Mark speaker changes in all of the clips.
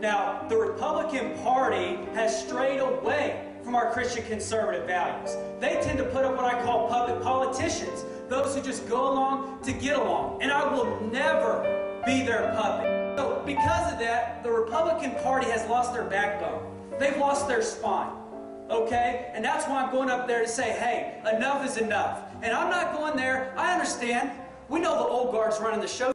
Speaker 1: Now, the Republican Party has strayed away from our Christian conservative values. They tend to put up what I call public politicians, those who just go along to get along. And I will never be their puppet. So because of that, the Republican Party has lost their backbone. They've lost their spine. Okay? And that's why I'm going up there to say, hey, enough is enough. And I'm not going there. I understand. We know the old guard's running the show.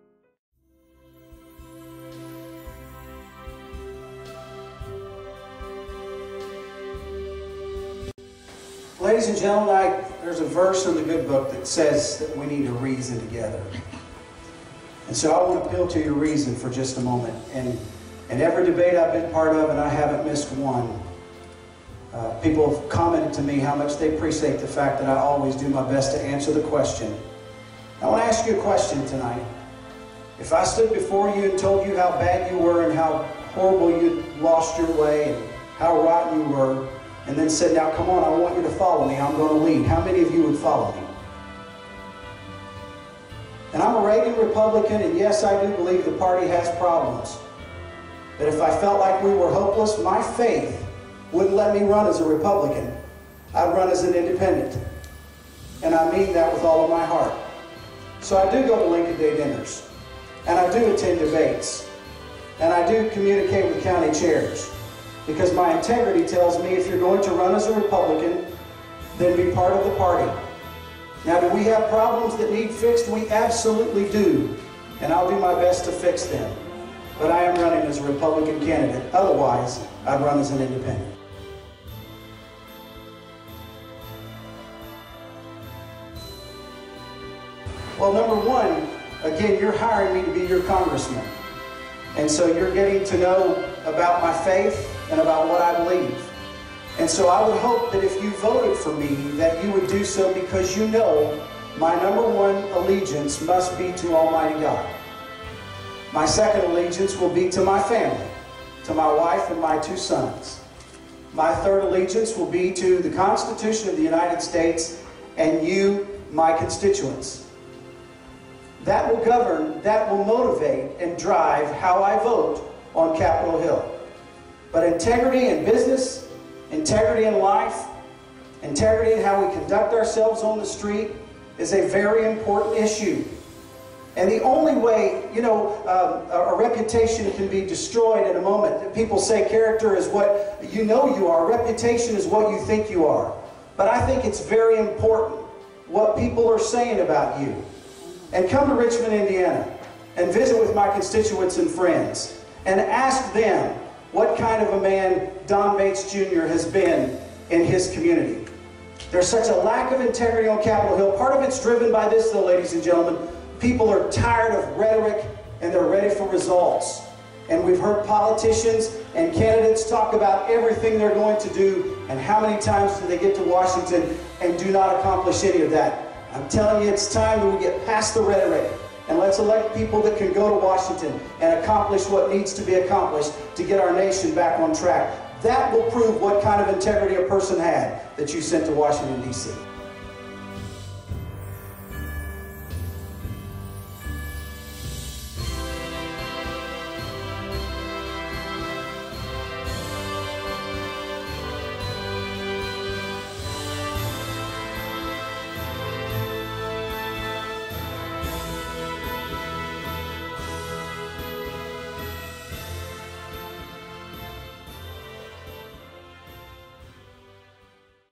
Speaker 2: Ladies and gentlemen, there's a verse in the good book that says that we need to reason together. And so I want to appeal to your reason for just a moment. And in every debate I've been part of, and I haven't missed one, people have commented to me how much they appreciate the fact that I always do my best to answer the question. I want to ask you a question tonight. If I stood before you and told you how bad you were and how horrible you'd lost your way and how rotten you were, and then said, now come on, I want you to follow me, I'm going to lead, how many of you would follow me? And I'm a Reagan Republican, and yes, I do believe the party has problems. But if I felt like we were hopeless, my faith wouldn't let me run as a Republican. I'd run as an independent. And I mean that with all of my heart. So I do go to Lincoln Day dinners. And I do attend debates. And I do communicate with county chairs. Because my integrity tells me if you're going to run as a Republican, then be part of the party. Now, do we have problems that need fixed? We absolutely do. And I'll do my best to fix them. But I am running as a Republican candidate. Otherwise, I'd run as an independent. Well, number one, again, you're hiring me to be your congressman. And so you're getting to know about my faith and about what I believe. And so I would hope that if you voted for me, that you would do so because you know my number one allegiance must be to Almighty God. My second allegiance will be to my family, to my wife and my 2 sons. My third allegiance will be to the Constitution of the United States and you, my constituents. That will govern, that will motivate and drive how I vote on Capitol Hill. But integrity in business, integrity in life, integrity in how we conduct ourselves on the street is a very important issue. And the only way, you know, a reputation can be destroyed in a moment. People say character is what you know you are. Reputation is what you think you are. But I think it's very important what people are saying about you. And come to Richmond, Indiana, and visit with my constituents and friends, and ask them what kind of a man Don Bates Jr. has been in his community. There's such a lack of integrity on Capitol Hill. Part of it's driven by this, though, ladies and gentlemen. People are tired of rhetoric, and they're ready for results. And we've heard politicians and candidates talk about everything they're going to do, and how many times do they get to Washington and do not accomplish any of that. I'm telling you, it's time that we get past the rhetoric and let's elect people that can go to Washington and accomplish what needs to be accomplished to get our nation back on track. That will prove what kind of integrity a person had that you sent to Washington, D.C.